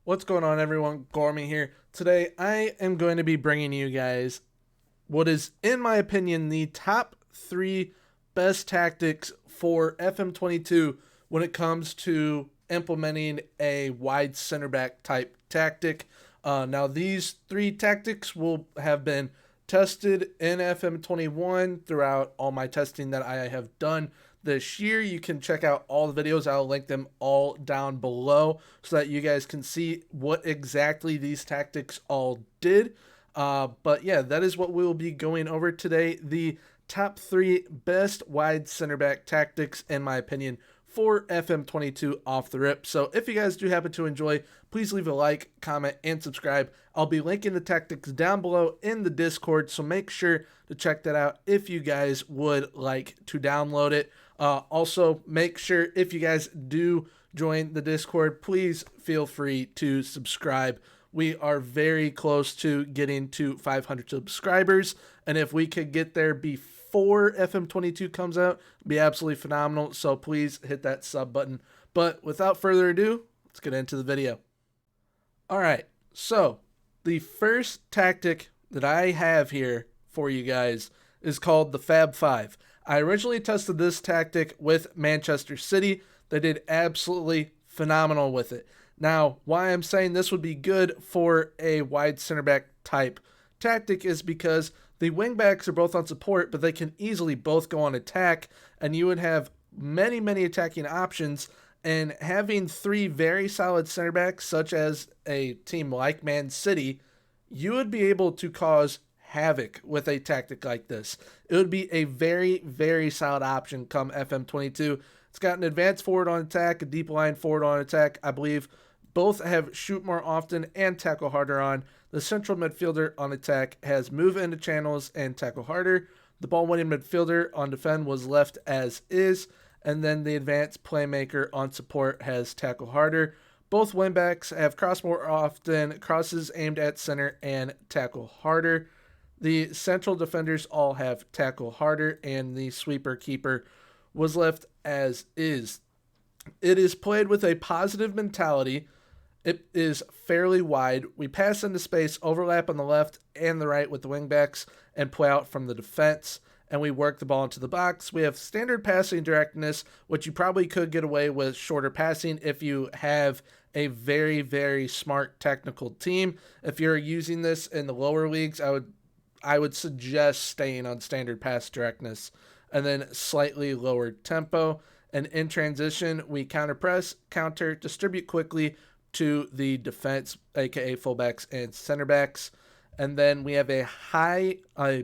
What's going on, everyone? Gormy here. Today, I am going to be bringing you guys what is, in my opinion, the top 3 best tactics for FM22 when it comes to implementing a wide center back type tactic. Now, these 3 tactics will have been tested in FM21 throughout all my testing that I have done this year. You can check out all the videos. I'll link them all down below so that you guys can see what exactly these tactics all did. But yeah, that is what we'll be going over today. The top 3 best wide center back tactics, in my opinion, for FM22 off the rip. So if you guys do happen to enjoy, please leave a like, comment, and subscribe. I'll be linking the tactics down below in the Discord, so make sure to check that out if you guys would like to download it. Also, make sure if you guys do join the Discord, please feel free to subscribe. We are very close to getting to 500 subscribers, and if we could get there before FM22 comes out, it'd be absolutely phenomenal. So please hit that sub button. But without further ado, let's get into the video. All right, so the first tactic that I have here for you guys is called the Fab Five. I originally tested this tactic with Manchester City. They did absolutely phenomenal with it. Now, why I'm saying this would be good for a wide center back type tactic is because the wingbacks are both on support, but they can easily both go on attack, and you would have many attacking options. And having 3 very solid center backs, such as a team like Man City, you would be able to cause havoc with a tactic like this. It would be a very solid option come FM22. It's got an advanced forward on attack, a deep line forward on attack. I believe both have shoot more often and tackle harder on. The central midfielder on attack has move into channels and tackle harder. The ball winning midfielder on defend was left as is. And then the advanced playmaker on support has tackle harder. Both wingbacks have cross more often, crosses aimed at center, and tackle harder. The central defenders all have tackle harder, and the sweeper keeper was left as is. It is played with a positive mentality. It is fairly wide. We pass into space, overlap on the left and the right with the wingbacks, and play out from the defense, and we work the ball into the box. We have standard passing directness, which you probably could get away with shorter passing if you have a very smart technical team. If you're using this in the lower leagues, I would suggest staying on standard pass directness and then slightly lower tempo. And in transition, we counter press, counter, distribute quickly to the defense, aka fullbacks and center backs. And then we have a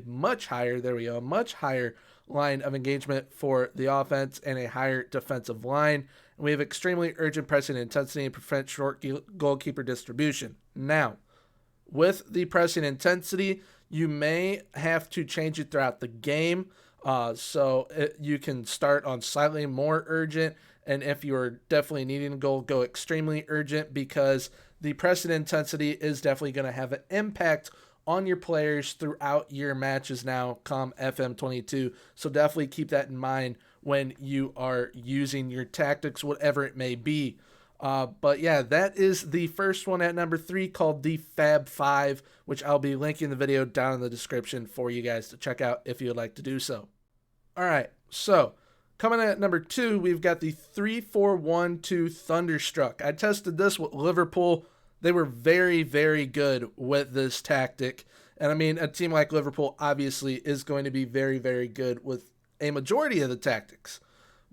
much higher line of engagement for the offense and a higher defensive line. And we have extremely urgent pressing intensity and prevent short goalkeeper distribution. Now, with the pressing intensity, you may have to change it throughout the game. You can start on slightly more urgent, and if you're definitely needing a goal, go extremely urgent, because the pressing intensity is definitely going to have an impact on your players throughout your matches now come FM22. So definitely keep that in mind when you are using your tactics, whatever it may be. But yeah, that is the first one at number 3, called the Fab Five, which I'll be linking the video down in the description for you guys to check out if you would like to do so. All right, so coming in at number 2, we've got the 3-4-1-2 Thunderstruck. I tested this with Liverpool. They were very good with this tactic. And I mean, a team like Liverpool obviously is going to be very good with a majority of the tactics.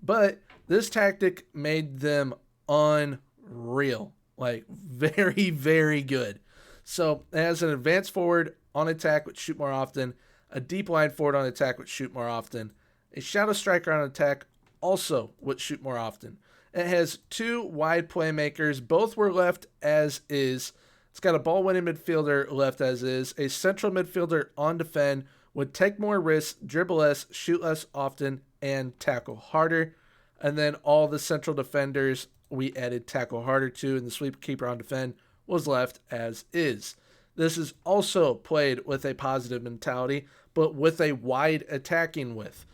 But this tactic made them unreal, like very good. So it has an advanced forward on attack which shoot more often, a deep line forward on attack which shoot more often, a shadow striker on attack also which shoot more often. It has 2 wide playmakers, both were left as is. It's got a ball winning midfielder left as is, a central midfielder on defend, would take more risks, dribble less, shoot less often, and tackle harder. And then all the central defenders we added tackle harder to, and the sweep keeper on defend was left as is. This is also played with a positive mentality, but with a wide attacking width.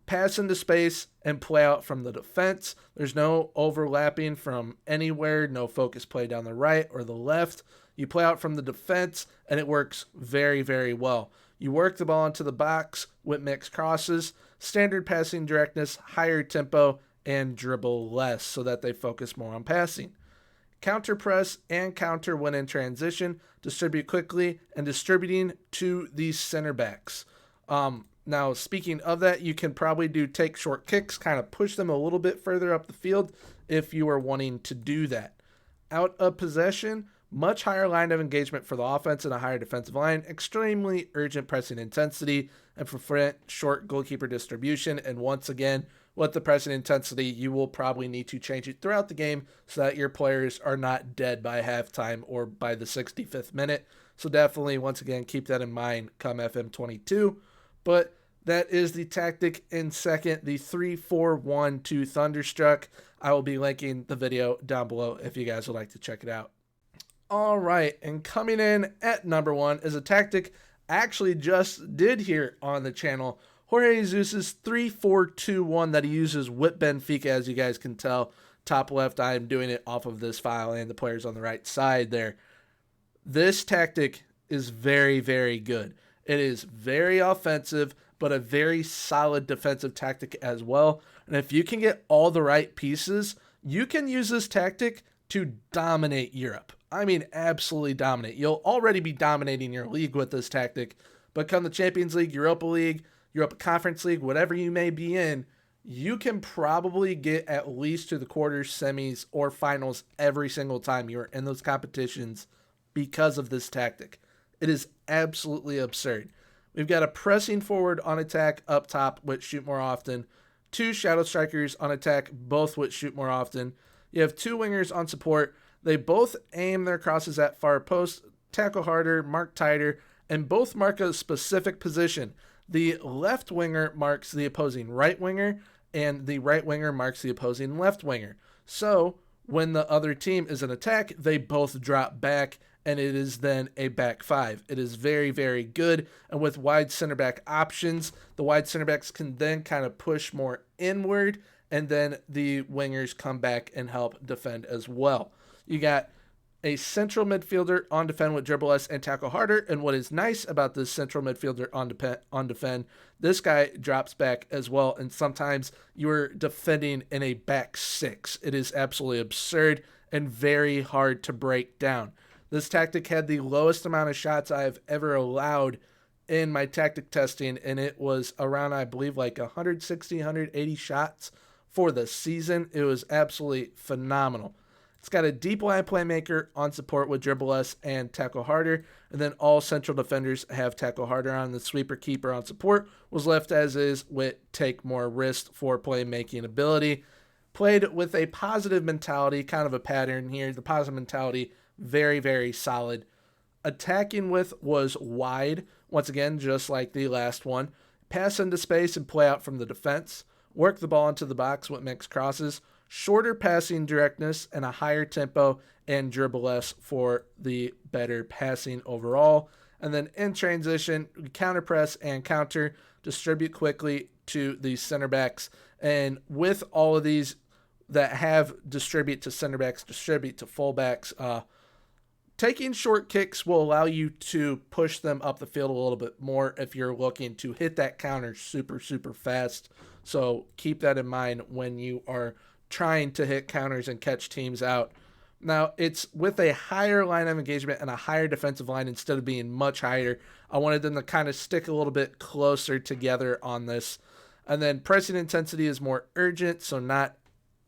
pass into space and play out from the defense. There's no overlapping from anywhere, no focus play down the right or the left. You play out from the defense, and it works very, very well. You work the ball into the box with mixed crosses, standard passing directness, higher tempo, and dribble less so that they focus more on passing. Counter press and counter when in transition, distribute quickly, and distributing to these center backs. Now, speaking of that, you can probably take short kicks, kind of push them a little bit further up the field if you are wanting to do that. Out of possession, much higher line of engagement for the offense and a higher defensive line, extremely urgent pressing intensity, and prevent short goalkeeper distribution. And once again, with the pressing intensity, you will probably need to change it throughout the game so that your players are not dead by halftime or by the 65th minute. So definitely, once again, keep that in mind come FM22. But that is the tactic in second, the 3-4-1-2 Thunderstruck. I will be linking the video down below if you guys would like to check it out. All right, and coming in at number 1 is a tactic I actually just did here on the channel. Jorge Zeus' 3-4-2-1 that he uses with Benfica, as you guys can tell. Top left, I am doing it off of this file and the players on the right side there. This tactic is very, very good. It is very offensive, but a very solid defensive tactic as well. And if you can get all the right pieces, you can use this tactic to dominate Europe. I mean, absolutely dominate. You'll already be dominating your league with this tactic, but come the Champions League, Europa League, Europa Conference League, whatever you may be in, you can probably get at least to the quarters, semis, or finals every single time you're in those competitions because of this tactic. It is absolutely absurd. We've got a pressing forward on attack up top, which shoot more often. 2 shadow strikers on attack, both which shoot more often. You have 2 wingers on support. They both aim their crosses at far post, tackle harder, mark tighter, and both mark a specific position. The left winger marks the opposing right winger, and the right winger marks the opposing left winger. So when the other team is in attack, they both drop back, and it is then a back 5. It is very, very good, and with wide center back options, the wide center backs can then kind of push more inward, and then the wingers come back and help defend as well. You got a central midfielder on defend with dribble less and tackle harder, and what is nice about this central midfielder on defend, this guy drops back as well, and sometimes you're defending in a back 6. It is absolutely absurd and very hard to break down. This tactic had the lowest amount of shots I've ever allowed in my tactic testing, and it was around, I believe, like 160, 180 shots for the season. It was absolutely phenomenal. It's got a deep line playmaker on support with dribble less and tackle harder, and then all central defenders have tackle harder on. The sweeper keeper on support was left as is with take more risk for playmaking ability. Played with a positive mentality, kind of a pattern here. The positive mentality, very, very solid. Attacking with was wide, once again, just like the last one. Pass into space and play out from the defense. Work the ball into the box with mixed crosses. Shorter passing directness and a higher tempo and dribble less for the better passing overall. And then in transition, counter press and counter, distribute quickly to the center backs. And with all of these that have distribute to center backs, distribute to fullbacks, taking short kicks will allow you to push them up the field a little bit more if you're looking to hit that counter super, super fast. So keep that in mind when you are trying to hit counters and catch teams out. Now, it's with a higher line of engagement and a higher defensive line instead of being much higher. I wanted them to kind of stick a little bit closer together on this. And then pressing intensity is more urgent, so not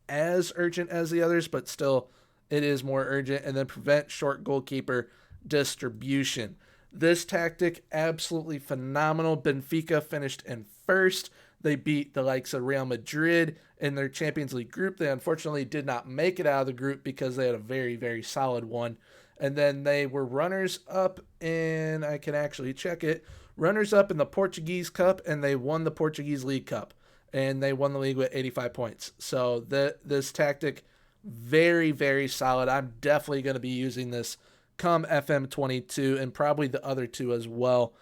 as urgent as the others, but still it is more urgent. And then prevent short goalkeeper distribution. This tactic, absolutely phenomenal. Benfica finished in first. They beat the likes of Real Madrid in their Champions League group. They unfortunately did not make it out of the group because they had a very, very solid one. And then they were runners-up in, I can actually check it, runners-up in the Portuguese Cup, and they won the Portuguese League Cup. And they won the league with 85 points. So this tactic, very, very solid. I'm definitely going to be using this come FM22 and probably the other two as well,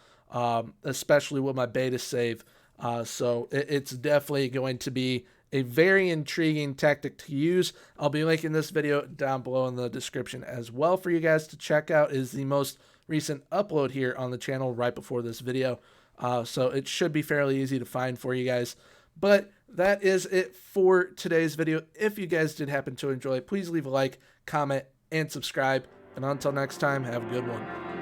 especially with my beta save. So it's definitely going to be a very intriguing tactic to use. I'll be linking this video down below in the description as well for you guys to check out. It is the most recent upload here on the channel right before this video. So it should be fairly easy to find for you guys. But that is it for today's video. If you guys did happen to enjoy it, please leave a like, comment, and subscribe. And until next time, have a good one.